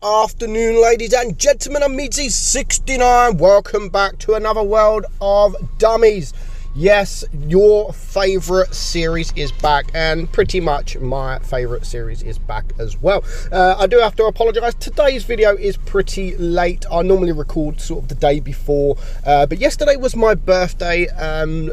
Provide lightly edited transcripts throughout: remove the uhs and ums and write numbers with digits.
afternoon, ladies and gentlemen. I'm meadsyreplays69. Welcome back to another world of dummies. Yes, your favorite series is back, and pretty much my favorite series is back as well. I do have to apologize. Today's video is pretty late. I normally record sort of the day before, but yesterday was my birthday,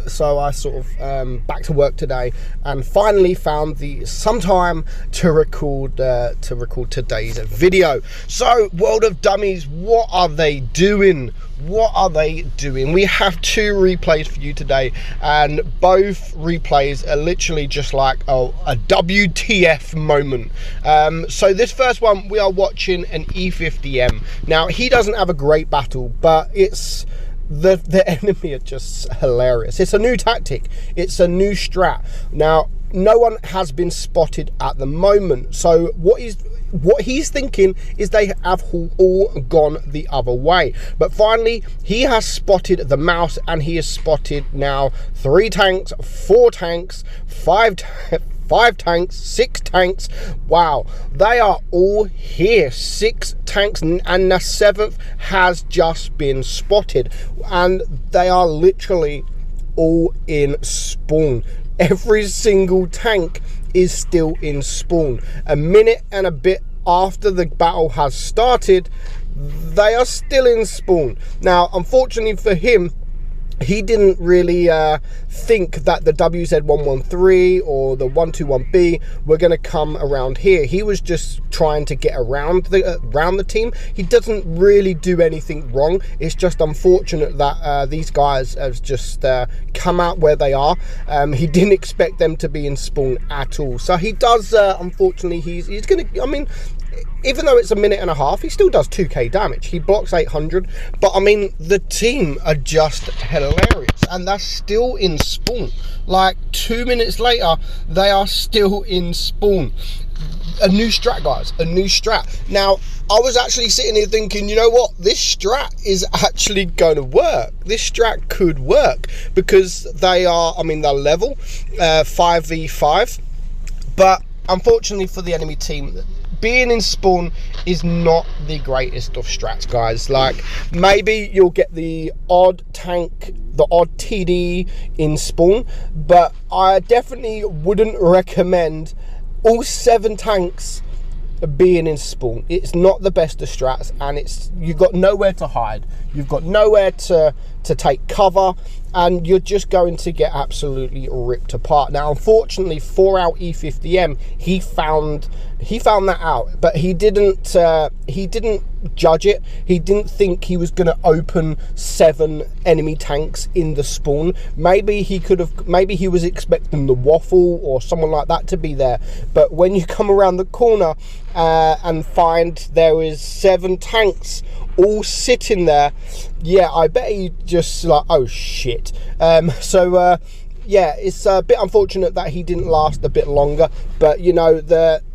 so I sort of back to work today and finally found some time to record today's video. So, World of Dummies, what are they doing? What are they doing? We have two replays for you today, and both replays are literally just like a WTF moment. So this first one, we are watching an E50M. Now, he doesn't have a great battle, but it's the enemy are just hilarious. It's a new tactic, it's a new strat. Now, no one has been spotted at the moment, so what he's thinking is they have all gone the other way. But finally, he has spotted the mouse, and he has spotted now 3 tanks, 4 tanks, 5 tanks, 6 tanks. Wow, they are all here. 6 tanks, and the 7th has just been spotted, and they are literally all in spawn. Every single tank is still in spawn. A minute and a bit after the battle has started, they are still in spawn. Now, unfortunately for him, he didn't really think that the WZ113 or the 121B were going to come around here. He was just trying to get around the team. He doesn't really do anything wrong. It's just unfortunate that these guys have just come out where they are. He didn't expect them to be in spawn at all. So he does, unfortunately, he's going to, I mean, even though it's a minute and a half, he still does 2k damage. He blocks 800, but I mean, the team are just hilarious, and they're still in spawn. Like 2 minutes later, they are still in spawn. A new strat, guys, a new strat. Now, I was actually sitting here thinking, you know what, this strat is actually going to work. This strat could work, because they are, I mean, they're level 5v5, but unfortunately for the enemy team, being in spawn is not the greatest of strats, guys. Like, maybe you'll get the odd tank, the odd TD in spawn, but I definitely wouldn't recommend all 7 tanks being in spawn. It's not the best of strats, and you've got nowhere to hide, you've got nowhere to take cover, and you're just going to get absolutely ripped apart. Now, unfortunately for our E50M, he found that out, but he didn't judge it. He didn't think he was going to open 7 enemy tanks in the spawn. Maybe he was expecting the waffle or someone like that to be there, but when you come around the corner and find there is 7 tanks all sitting there, yeah, I bet he just like, oh shit. Yeah, it's a bit unfortunate that he didn't last a bit longer, but you know,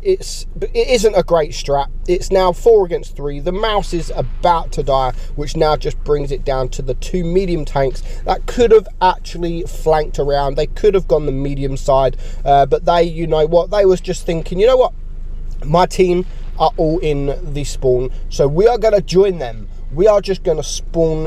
it isn't a great strat. It's now 4 against 3. The mouse is about to die, which now just brings it down to the 2 medium tanks that could have actually flanked around. They could have gone the medium side, but they, you know what, they was just thinking, you know what, my team are all in the spawn, so we are going to join them. We are just going to spawn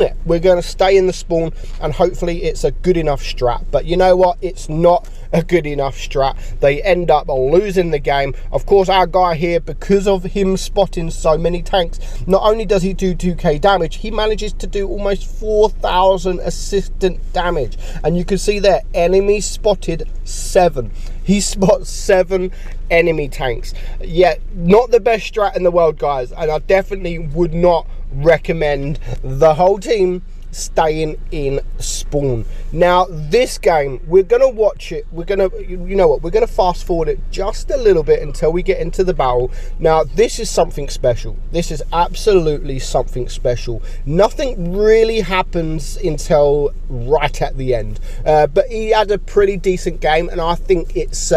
it. We're going to stay in the spawn, and hopefully it's a good enough strat. But you know what? It's not a good enough strat. They end up losing the game. Of course, our guy here, because of him spotting so many tanks, not only does he do 2k damage, he manages to do almost 4,000 assistant damage. And you can see there, enemy spotted 7. He spots 7 enemy tanks. Yeah, not the best strat in the world, guys, and I definitely would not recommend the whole team staying in spawn. Now, this game, we're gonna watch it. We're gonna, you know what, we're gonna fast forward it just a little bit until we get into the battle. Now, this is something special. This is absolutely something special. Nothing really happens until right at the end, but he had a pretty decent game, and I think it's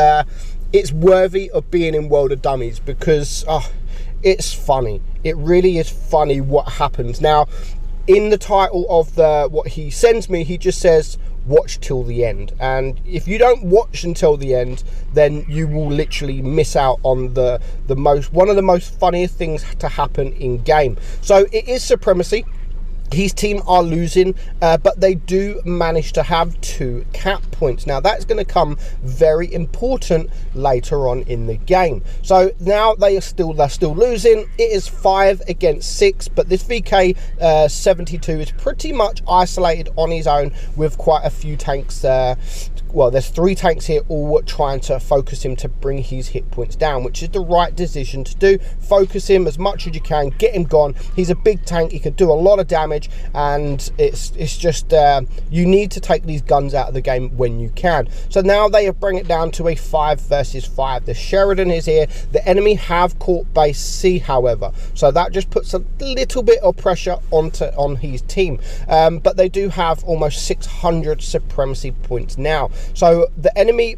worthy of being in World of Dummies, because it's funny. It really is funny what happens. Now, in the title of what he sends me, he just says, watch till the end. And if you don't watch until the end, then you will literally miss out on one of the most funniest things to happen in game. So it is Supremacy. His team are losing, but they do manage to have 2 cap points. Now that's going to come very important later on in the game. So now they're still losing. It is 5 against 6, but this VK 72 is pretty much isolated on his own with quite a few tanks there. Well, there's 3 tanks here, all trying to focus him to bring his hit points down, which is the right decision to do. Focus him as much as you can, get him gone. He's a big tank, he can do a lot of damage, and it's just you need to take these guns out of the game when you can. So now they bring it down to a 5 versus 5. The Sheridan is here. The enemy have caught base C, however, so that just puts a little bit of pressure on his team, but they do have almost 600 supremacy points now. So the enemy,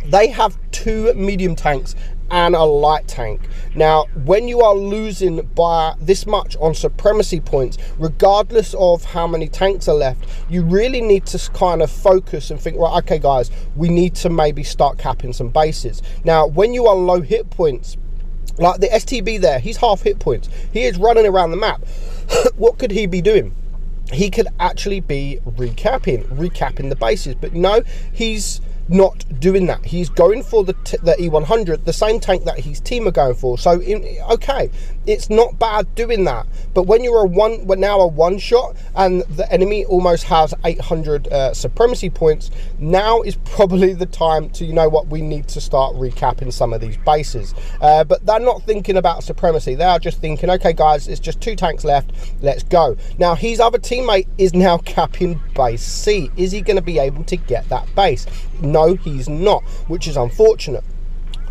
they have 2 medium tanks and a light tank. Now when you are losing by this much on supremacy points, regardless of how many tanks are left, you really need to kind of focus and think, right, okay guys, we need to maybe start capping some bases. Now when you are low hit points, like the STB there, he's half hit points, he is running around the map. What could he be doing? He could actually be recapping the bases, but no, he's not doing that. He's going for the E100, the same tank that his team are going for. So okay, it's not bad doing that, but when you're now a one shot and the enemy almost has 800 supremacy points, now is probably the time to, you know what, we need to start recapping some of these bases. But they're not thinking about supremacy, they are just thinking, okay guys, it's just 2 tanks left, let's go. Now his other teammate is now capping base C. Is he going to be able to get that base? No, he's not, which is unfortunate.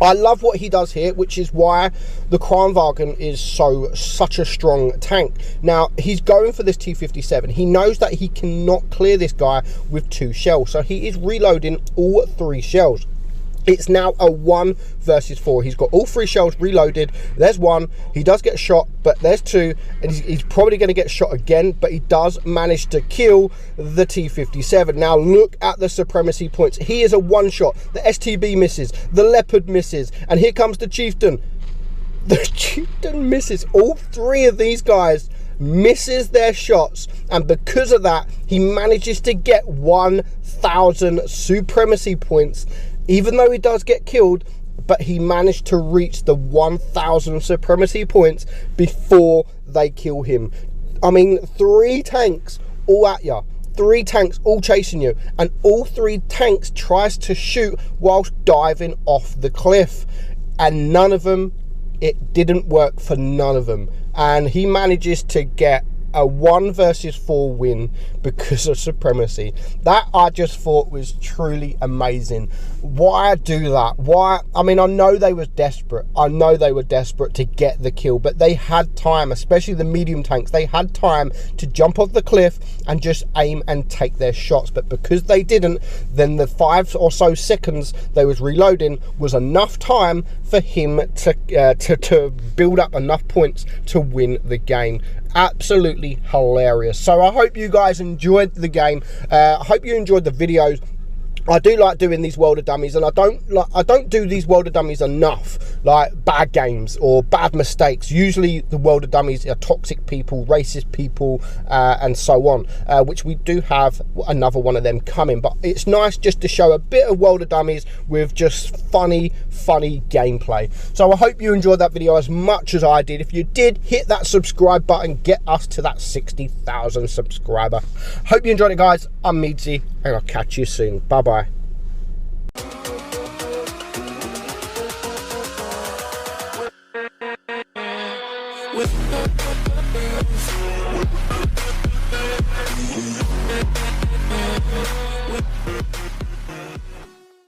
I love what he does here, which is why the Kranwagen is such a strong tank. Now he's going for this T57. He knows that he cannot clear this guy with 2 shells, so he is reloading all 3 shells. It's now a 1 versus 4. He's got all 3 shells reloaded. There's 1. He does get shot, but there's 2. And he's probably going to get shot again, but he does manage to kill the T57. Now look at the supremacy points. He is a 1 shot. The STB misses. The Leopard misses. And here comes the Chieftain. The Chieftain misses. All 3 of these guys misses their shots, and because of that, he manages to get 1,000 supremacy points. Even though he does get killed, but he managed to reach the 1,000 supremacy points before they kill him. I mean, 3 tanks all at you. 3 tanks all chasing you, and all 3 tanks tries to shoot whilst diving off the cliff, and none of them, it didn't work for none of them. And he manages to get a 1 versus 4 win because of supremacy. That I just thought was truly amazing. Why do that? Why? I mean, I know they were desperate. I know they were desperate to get the kill, but they had time, especially the medium tanks. They had time to jump off the cliff and just aim and take their shots. But because they didn't, then the 5 or so seconds they was reloading was enough time for him to build up enough points to win the game. Absolutely hilarious. So I hope you guys enjoyed the game. I hope you enjoyed the videos. I do like doing these World of Dummies, and I don't do these World of Dummies enough, like bad games or bad mistakes. Usually the World of Dummies are toxic people, racist people, and so on, which we do have another one of them coming. But it's nice just to show a bit of World of Dummies with just funny gameplay. So I hope you enjoyed that video as much as I did. If you did, hit that subscribe button, get us to that 60,000 subscriber. Hope you enjoyed it, guys. I'm Meadsy, and I'll catch you soon. Bye bye. With